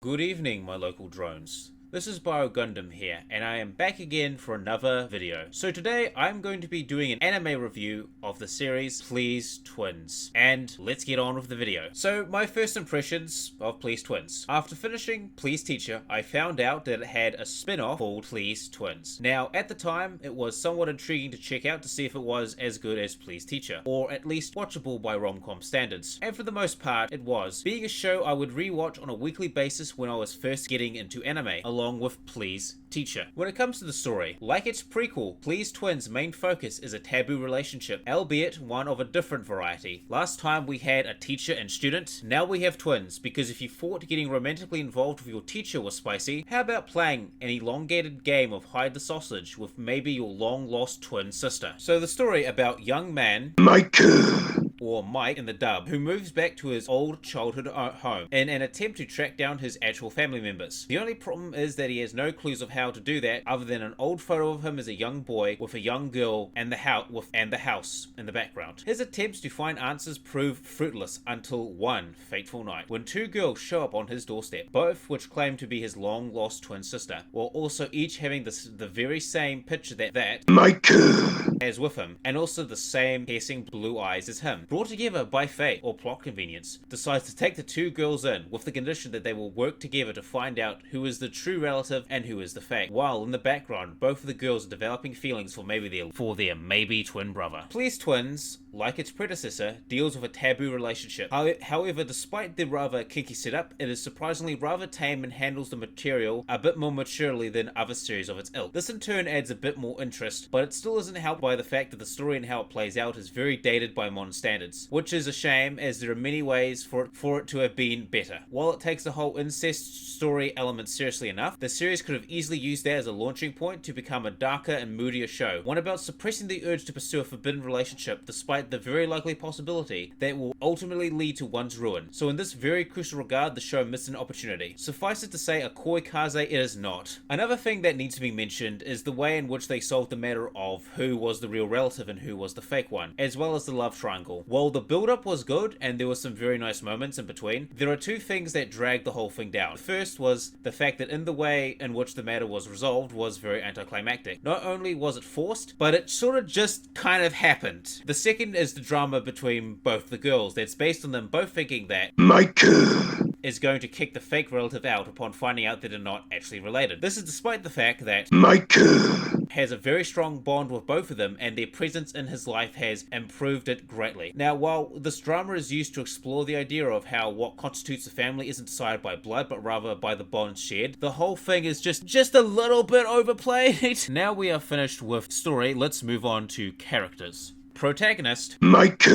Good evening, my local drones. This is Bio Gundam here, and I am back again for another video. So today, I'm going to be doing an anime review of the series Please Twins. And let's get on with the video. So, my first impressions of Please Twins. After finishing Please Teacher, I found out that it had a spin-off called Please Twins. Now, at the time, it was somewhat intriguing to check out to see if it was as good as Please Teacher, or at least watchable by rom-com standards. And for the most part, it was. Being a show I would rewatch on a weekly basis when I was first getting into anime, along with Please Teacher. When it comes to the story, like its prequel, Please Twins' main focus is a taboo relationship, albeit one of a different variety. Last time we had a teacher and student, now we have twins, because if you thought getting romantically involved with your teacher was spicy, how about playing an elongated game of hide the sausage with maybe your long-lost twin sister? So the story about young man Mike, or Mike in the dub, who moves back to his old childhood home in an attempt to track down his actual family members. The only problem is that he has no clues of how to do that other than an old photo of him as a young boy with a young girl and the house in the background. His attempts to find answers prove fruitless until one fateful night when two girls show up on his doorstep, both which claim to be his long-lost twin sister, while also each having the very same picture that Mike has with him, and also the same piercing blue eyes as him. Brought together by fate or plot convenience, decides to take the two girls in with the condition that they will work together to find out who is the true relative and who is the fake, while in the background both of the girls are developing feelings for their maybe twin brother. Please Twins, like its predecessor, deals with a taboo relationship. However, despite the rather kinky setup, it is surprisingly rather tame and handles the material a bit more maturely than other series of its ilk. This in turn adds a bit more interest, but it still isn't helped by the fact that the story and how it plays out is very dated by modern standards, which is a shame as there are many ways for it to have been better. While it takes the whole incest story element seriously enough, the series could have easily used that as a launching point to become a darker and moodier show, one about suppressing the urge to pursue a forbidden relationship despite the very likely possibility that will ultimately lead to one's ruin. So in this very crucial regard, the show missed an opportunity. Suffice it to say, a koi kaze it is not. Another thing that needs to be mentioned is the way in which they solved the matter of who was the real relative and who was the fake one, as well as the love triangle. While the build-up was good and there were some very nice moments in between, there are two things that dragged the whole thing down. The first was the fact that in the way in which the matter was resolved was very anticlimactic. Not only was it forced, but it sort of just kind of happened. The second is the drama between both the girls that's based on them both thinking that Mike is going to kick the fake relative out upon finding out that they're not actually related. This is despite the fact that Mike has a very strong bond with both of them and their presence in his life has improved it greatly. Now, while this drama is used to explore the idea of how what constitutes a family isn't decided by blood but rather by the bonds shared, the whole thing is just a little bit overplayed. Now we are finished with story, let's move on to characters. Protagonist Mike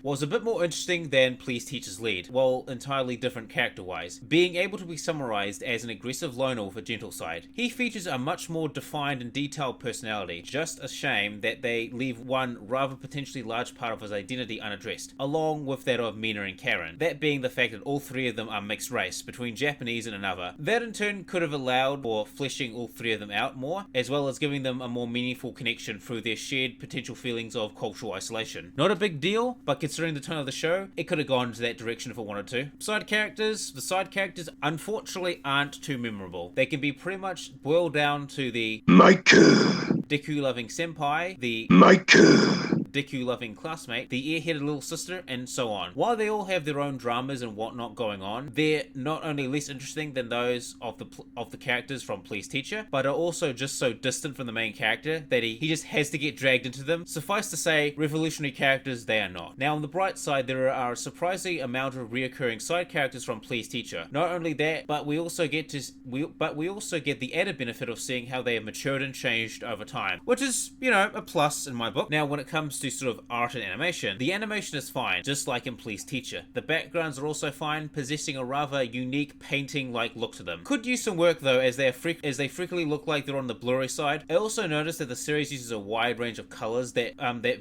was a bit more interesting than Please Teacher's lead, while entirely different character-wise, being able to be summarized as an aggressive loner with a gentle side. He features a much more defined and detailed personality, just a shame that they leave one rather potentially large part of his identity unaddressed, along with that of Mina and Karen, that being the fact that all three of them are mixed race, between Japanese and another. That in turn could have allowed for fleshing all three of them out more, as well as giving them a more meaningful connection through their shared potential feelings of cultural isolation. Not a big deal, but considering the tone of the show, it could have gone into that direction if it wanted to. The side characters unfortunately aren't too memorable. They can be pretty much boiled down to the Mike Deku-loving senpai, the Mike Deku-loving classmate, the airheaded little sister, and so on. While they all have their own dramas and whatnot going on, they're not only less interesting than those of the characters from Please Teacher, but are also just so distant from the main character that he just has to get dragged into them. Suffice to say, revolutionary characters they are not. Now on the bright side, there are a surprising amount of reoccurring side characters from Please Teacher. Not only that, but we also get the added benefit of seeing how they have matured and changed over time, which is, a plus in my book. Now when it comes to sort of art and animation, the animation is fine, just like in Please Teacher. The backgrounds are also fine, possessing a rather unique painting-like look to them. Could use some work though, as they frequently look like they're on the blurry side. I also noticed that the series uses a wide range of colors that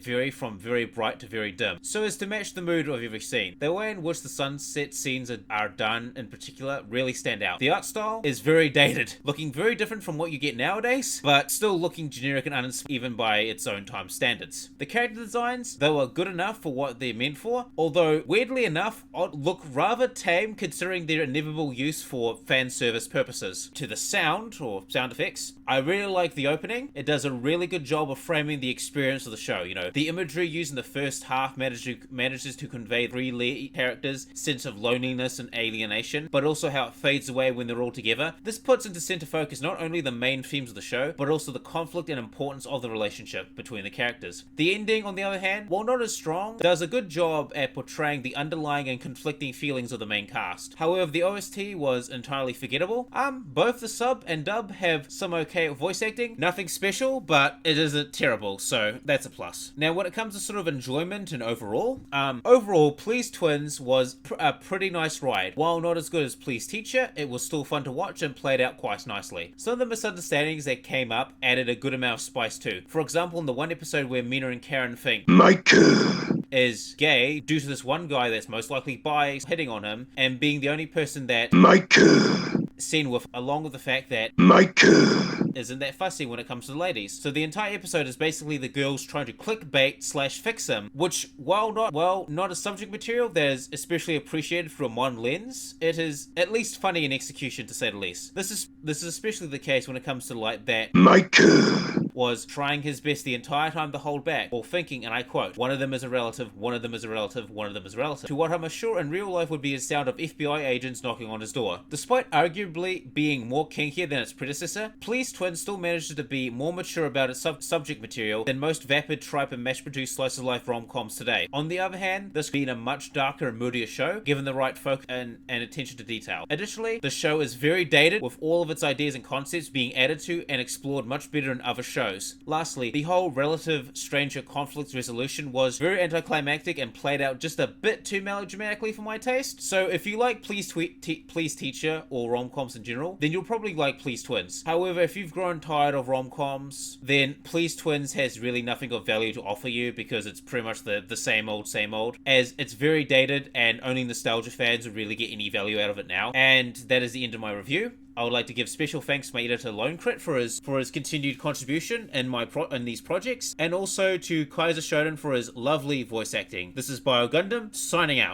vary from very bright to very dim, so as to match the mood of every scene. The way in which the sunset scenes are done in particular really stand out. The art style is very dated, looking very different from what you get nowadays, but still looking generic and uninspired even by its own time standards. The character character designs, they were good enough for what they're meant for, although weirdly enough, look rather tame considering their inevitable use for fan service purposes. To the sound, or sound effects, I really like the opening. It does a really good job of framing the experience of the show. You know, the imagery used in the first half manages to convey three lead characters' sense of loneliness and alienation, but also how it fades away when they're all together. This puts into center focus not only the main themes of the show, but also the conflict and importance of the relationship between the characters. The ending, on the other hand, while not as strong, does a good job at portraying the underlying and conflicting feelings of the main cast. However, the OST was entirely forgettable. Both the sub and dub have some okay voice acting. Nothing special, but it isn't terrible, so that's a plus. Now, when it comes to sort of enjoyment and overall, Please Twins was a pretty nice ride. While not as good as Please Teacher, it was still fun to watch and played out quite nicely. Some of the misunderstandings that came up added a good amount of spice too. For example, in the one episode where Mina and Karen think Micah is gay due to this one guy that's most likely bi hitting on him and being the only person that Micah seen with, along with the fact that Micah isn't that fussy when it comes to the ladies. So the entire episode is basically the girls trying to clickbait / fix him, which while not a subject material that is especially appreciated from one lens, it is at least funny in execution to say the least. This is especially the case when it comes to like that Micah was trying his best the entire time to hold back, or thinking, and I quote, one of them is a relative, one of them is a relative, one of them is a relative, to what I'm sure in real life would be a sound of FBI agents knocking on his door. Despite arguably being more kinkier than its predecessor, Please Twins still manages to be more mature about its subject material than most vapid, tripe, and mass-produced slice-of-life rom-coms today. On the other hand, this being a much darker and moodier show, given the right focus and attention to detail. Additionally, the show is very dated, with all of its ideas and concepts being added to and explored much better in other shows. Lastly, the whole relative stranger conflict resolution was very anticlimactic and played out just a bit too melodramatically for my taste. So if you like Please Teacher or rom-coms in general, then you'll probably like Please Twins. However, if you've grown tired of rom-coms, then Please Twins has really nothing of value to offer you because it's pretty much the same old, as it's very dated and only nostalgia fans would really get any value out of it now. And that is the end of my review. I would like to give special thanks to my editor Lone Crit for his continued contribution in these projects, and also to Kaiser Shonen for his lovely voice acting. This is Bio Gundam, signing out.